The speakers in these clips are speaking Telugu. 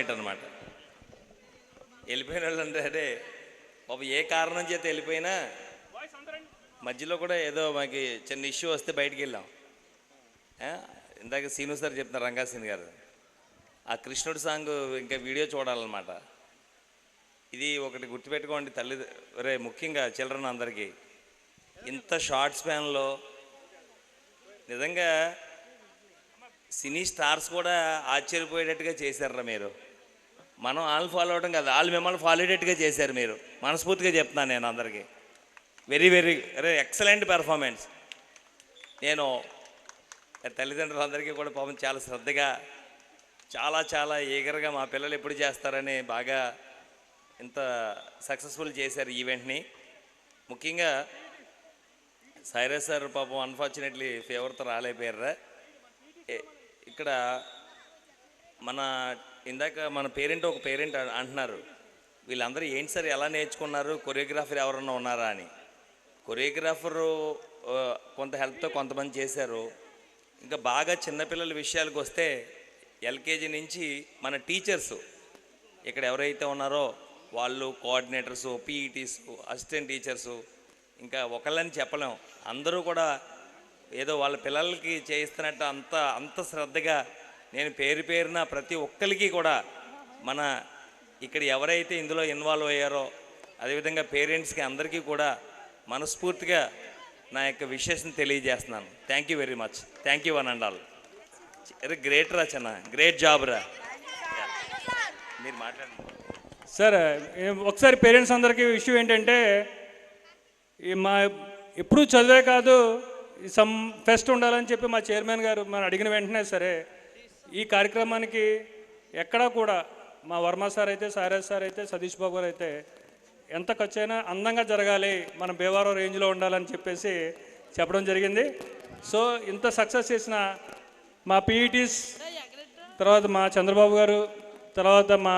అపాయింట్మెంట్ అనమాట. వెళ్ళిపోయిన వాళ్ళు అంటే అదే పాపం ఏ కారణం చేత వెళ్ళిపోయినా మధ్యలో కూడా ఏదో మాకు చిన్న ఇష్యూ వస్తే బయటికి వెళ్ళాం. ఇందాక సీను సార్ చెప్తున్నారు, రంగాసీన్ గారు, ఆ కృష్ణుడి సాంగ్ ఇంకా వీడియో చూడాలన్నమాట. ఇది ఒకటి గుర్తుపెట్టుకోండి ముఖ్యంగా చిల్డ్రన్ అందరికీ, ఇంత షార్ట్ స్పాన్లో నిజంగా సినీ స్టార్స్ కూడా ఆశ్చర్యపోయేటట్టుగా చేశారా మీరు. మనం వాళ్ళు ఫాలో అవడం కాదు, వాళ్ళు మిమ్మల్ని ఫాలో అయ్యేటట్టుగా చేశారు మీరు. మనస్ఫూర్తిగా చెప్తున్నాను నేను అందరికీ, వెరీ వెరీ ఎక్సలెంట్ పెర్ఫార్మెన్స్. నేను తల్లిదండ్రులందరికీ కూడా పాపం చాలా శ్రద్ధగా, చాలా చాలా ఈగర్గా మా పిల్లలు ఎప్పుడు చేస్తారని బాగా ఇంత సక్సెస్ఫుల్ చేశారు ఈవెంట్ని. ముఖ్యంగా సైరస్ సార్ పాపం అన్ఫార్చునేట్లీ ఫేవర్తో రాలేకపోయారా. ఇక్కడ మన ఇందాక మన ఒక పేరెంట్ అంటున్నారు, వీళ్ళందరూ ఏంటి సార్ ఎలా నేర్చుకున్నారు, కొరియోగ్రాఫర్ ఎవరన్నా ఉన్నారా అని. కొరియోగ్రాఫరు కొంత హెల్ప్తో కొంతమంది చేశారు. ఇంకా బాగా చిన్నపిల్లల విషయాలకు వస్తే ఎల్కేజీ నుంచి మన టీచర్సు ఇక్కడ ఎవరైతే ఉన్నారో వాళ్ళు, కోఆర్డినేటర్సు, పీఈటీసు, అసిస్టెంట్ టీచర్సు, ఇంకా ఒకళ్ళని చెప్పలేం, అందరూ కూడా ఏదో వాళ్ళ పిల్లలకి చేయిస్తున్నట్టు అంత శ్రద్ధగా, నేను పేరున ప్రతి ఒక్కరికి కూడా మన ఇక్కడ ఎవరైతే ఇందులో ఇన్వాల్వ్ అయ్యారో అదేవిధంగా పేరెంట్స్కి అందరికీ కూడా మనస్ఫూర్తిగా నా యొక్క విషెస్ని తెలియజేస్తున్నాను. Thank you very much. Thank you one and all. Great రా చిన్న, గ్రేట్ జాబ్ రా. మీరు మాట్లాడండి సార్. ఒకసారి పేరెంట్స్ అందరికీ ఇష్యూ ఏంటంటే, మా ఎప్పుడు చదివే కాదు, సమ్ ఫెస్ట్ ఉండాలని చెప్పి మా చైర్మన్ గారు మనం అడిగిన వెంటనే సరే ఈ కార్యక్రమానికి ఎక్కడా కూడా మా వర్మ సార్ అయితే, సాయిరాజ్ సార్ అయితే, సతీష్ బాబు గారు అయితే ఎంత ఖర్చు అయినా అందంగా జరగాలి, మనం భీమవరం రేంజ్లో ఉండాలని చెప్పేసి చెప్పడం జరిగింది. సో ఇంత సక్సెస్ చేసిన మా పీఈటీస్, తర్వాత మా చంద్రబాబు గారు, తర్వాత మా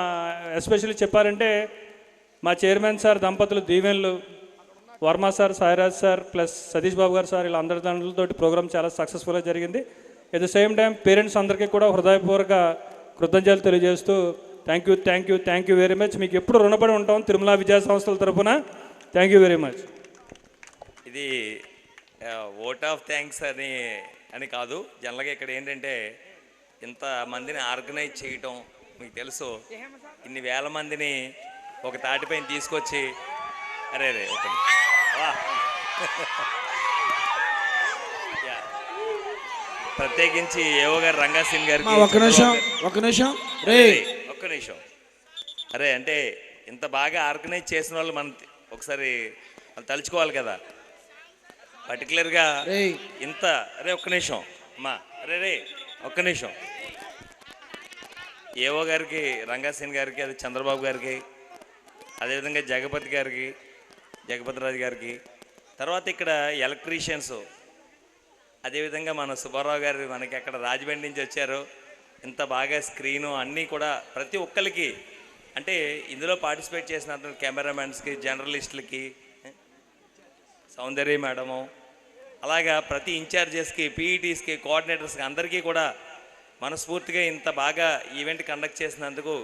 ఎస్పెషల్లీ చెప్పారంటే మా చైర్మన్ సార్ దంపతులు దీవెన్లు, Varma sir, Sairaj sir plus Satish Babu గారు సార్, ఇలా అందరి దాంట్లతోటి ప్రోగ్రామ్ చాలా సక్సెస్ఫుల్గా జరిగింది. At the same time parents అందరికీ కూడా హృదయపూర్వక కృతజ్ఞతలు తెలియజేస్తూ థ్యాంక్ యూ వెరీ మచ్. మీకు ఎప్పుడు రుణపడి ఉంటాం తిరుమల విద్యా సంస్థల తరఫున. Thank you very much. ఇది ఓట్ ఆఫ్ థ్యాంక్స్ అని కాదు, జనరల్గా ఇక్కడ ఏంటంటే ఇంతమందిని ఆర్గనైజ్ చేయటం, మీకు తెలుసు ఇన్ని వేల మందిని ఒక తాటిపైన తీసుకొచ్చి అరే ఓకే ప్రత్యేకించి ఏవో గారు, రంగాసీన్ గారికి ఒక్క నిమిషం అరే అంటే ఇంత బాగా ఆర్గనైజ్ చేసిన వాళ్ళు మనం ఒకసారి తలుచుకోవాలి కదా. పర్టికులర్గా ఇంత ఒక్క నిమిషం అమ్మా, ఒక్క నిమిషం. ఏవో గారికి, రంగాసీన్ గారికి, అది చంద్రబాబు గారికి, అదేవిధంగా జగపతి రాజు గారికి, తర్వాత ఇక్కడ ఎలక్ట్రీషియన్స్, అదేవిధంగా మన సుబ్బారావు గారు మనకి అక్కడ రాజమండ్రి నుంచి వచ్చారు. ఇంత బాగా స్క్రీను అన్నీ కూడా ప్రతి ఒక్కరికి, అంటే ఇందులో పార్టిసిపేట్ చేసిన కెమెరామెన్స్కి, జర్నలిస్టులకి, సౌందర్య మేడము, అలాగా ప్రతి ఇన్ఛార్జెస్కి, పీఈటీస్కి, కోఆర్డినేటర్స్కి అందరికీ కూడా మనస్ఫూర్తిగా ఇంత బాగా ఈవెంట్ కండక్ట్ చేసినందుకు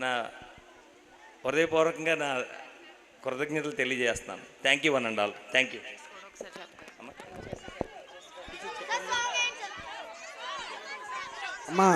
నా హృదయపూర్వకంగా నా కృతజ్ఞతలు తెలియజేస్తున్నాను. Thank you one and all. Thank you. అమ్మా